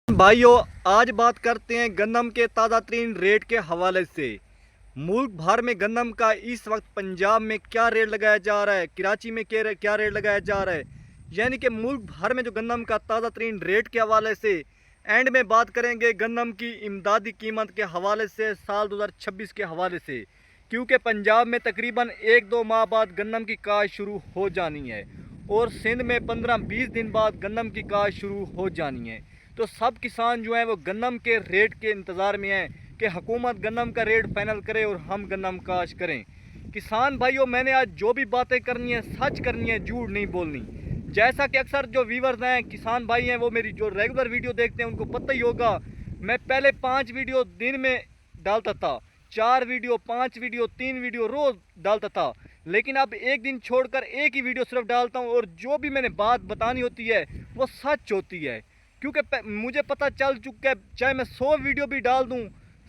भाइयों, आज बात करते हैं गंदम के ताज़ा तरीन रेट के हवाले से। मुल्क भर में गंदम का इस वक्त पंजाब में क्या रेट लगाया जा रहा है, कराची में क्या रेट लगाया जा रहा है, यानी कि मुल्क भर में जो गंदम का ताज़ा तरीन रेट के हवाले से। एंड में बात करेंगे गंदम की इमदादी कीमत के हवाले से साल 2026 के हवाले से, क्योंकि पंजाब में तकरीबन 1-2 माह बाद गंदम की काश्त शुरू हो जानी है और सिंध में 15-20 दिन बाद गंदम की काश्त शुरू हो जानी है। तो सब किसान जो हैं वो गंदम के रेट के इंतज़ार में हैं कि हुकूमत गंदम का रेट फाइनल करे और हम गंदम काश्त करें। किसान भाइयों, मैंने आज जो भी बातें करनी है सच करनी है, झूठ नहीं बोलनी। जैसा कि अक्सर जो व्यूवर्स हैं, किसान भाई हैं, वो मेरी जो रेगुलर वीडियो देखते हैं उनको पता ही होगा, मैं पहले 5 वीडियो दिन में डालता था, 4 वीडियो, 5 वीडियो, 3 वीडियो रोज़ डालता था। लेकिन अब एक दिन छोड़कर एक ही वीडियो सिर्फ डालता हूँ और जो भी मैंने बात बतानी होती है वो सच होती है, क्योंकि मुझे पता चल चुका है चाहे मैं 100 वीडियो भी डाल दूं,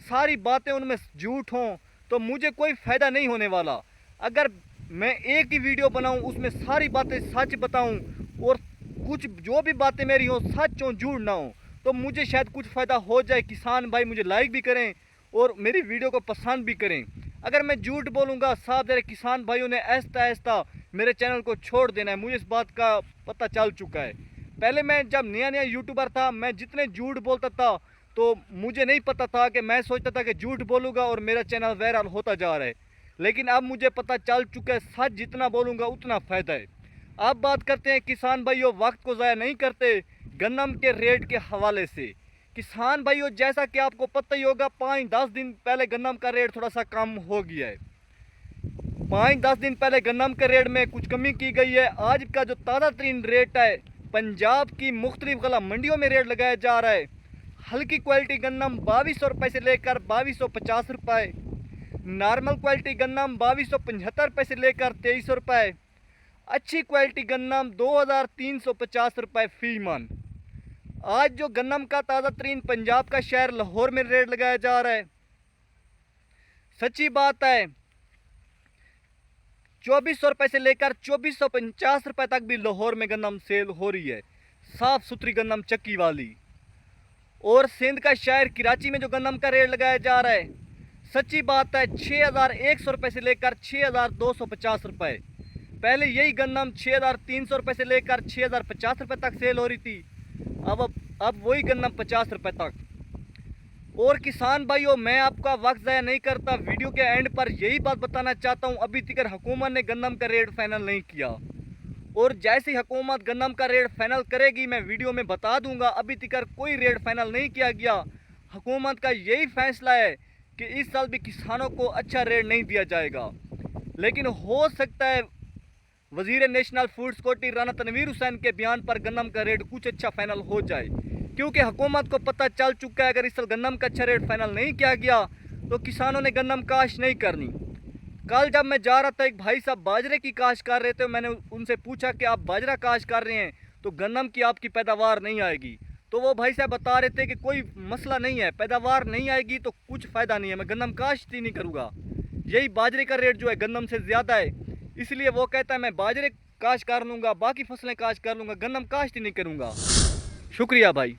सारी बातें उनमें झूठ हों तो मुझे कोई फ़ायदा नहीं होने वाला। अगर मैं एक ही वीडियो बनाऊं, उसमें सारी बातें सच बताऊं और कुछ जो भी बातें मेरी हों सच हों, झूठ ना हो, तो मुझे शायद कुछ फ़ायदा हो जाए। किसान भाई मुझे लाइक भी करें और मेरी वीडियो को पसंद भी करें। अगर मैं झूठ बोलूँगा, साहब मेरे किसान भाइयों ने आहिस्ता आहिस्ता मेरे चैनल को छोड़ देना है, मुझे इस बात का पता चल चुका है। पहले मैं जब नया यूट्यूबर था, मैं जितने झूठ बोलता था तो मुझे नहीं पता था कि मैं सोचता था कि झूठ बोलूँगा और मेरा चैनल वायरल होता जा रहा है। लेकिन अब मुझे पता चल चुका है सच जितना बोलूँगा उतना फ़ायदा है। अब बात करते हैं किसान भाइयों, वक्त को ज़ाया नहीं करते, गंदम के रेट के हवाले से। किसान भाइयों, जैसा कि आपको पता ही होगा, 5-10 दिन पहले गंदम का रेट थोड़ा सा कम हो गया है। 5-10 दिन पहले गंदम के रेट में कुछ कमी की गई है। आज का जो ताज़ा तरीन रेट है, पंजाब की मुख्तलिफ गला मंडियों में रेट लगाया जा रहा है। हल्की क्वालिटी गंदम 2200 रुपये से लेकर 2250 रुपये, नॉर्मल क्वालिटी गंदम 2275 रुपये से लेकर 2300 रुपये, अच्छी क्वालिटी गंदम 2350 रुपये फी मन। आज जो गंदम का ताज़ा तरीन पंजाब का शहर लाहौर में रेट लगाया जा रहा है, सच्ची बात है 2400 रुपये से लेकर 2450 रुपये तक भी लाहौर में गंदम सेल हो रही है, साफ़ सुथरी गंदम चक्की वाली। और सिंध का शहर कराची में जो गंदम का रेट लगाया जा रहा है, सच्ची बात है 6100 रुपये से लेकर 6250 रुपये। पहले यही गंदम 6300 रुपये से लेकर 6050 रुपये तक सेल हो रही थी, अब वही गंदम 50 रुपये तक। और किसान भाइयों, मैं आपका वक्त ज़ाया नहीं करता, वीडियो के एंड पर यही बात बताना चाहता हूँ, अभी तक हुकूमत ने गंदम का रेट फाइनल नहीं किया और जैसे ही हुकूमत गंदम का रेट फाइनल करेगी मैं वीडियो में बता दूंगा। अभी तक कोई रेट फाइनल नहीं किया गया। हुकूमत का यही फैसला है कि इस साल भी किसानों को अच्छा रेट नहीं दिया जाएगा, लेकिन हो सकता है वज़ीर national food security Rana Tanveer Hussain के बयान पर गंदम का रेट कुछ अच्छा फाइनल हो जाए, क्योंकि हुकूमत को पता चल चुका है अगर इस साल गंदम का अच्छा रेट फाइनल नहीं किया गया तो किसानों ने गंदम काश्त नहीं करनी। कल जब मैं जा रहा था, एक भाई साहब बाजरे की काश्त कर रहे थे, मैंने उनसे पूछा कि आप बाजरा काश्त कर रहे हैं तो गंदम की आपकी पैदावार नहीं आएगी, तो वो भाई साहब बता रहे थे कि कोई मसला नहीं है, पैदावार नहीं आएगी तो कुछ फ़ायदा नहीं है, मैं गंदम काश्त ही नहीं करूँगा। यही बाजरे का रेट जो है गंदम से ज़्यादा है, इसलिए वो कहता है मैं बाजरे काश्त कर लूँगा, बाकी फसलें काश्त कर लूँगा, गंदम काश्त ही नहीं करूँगा। शुक्रिया भाई।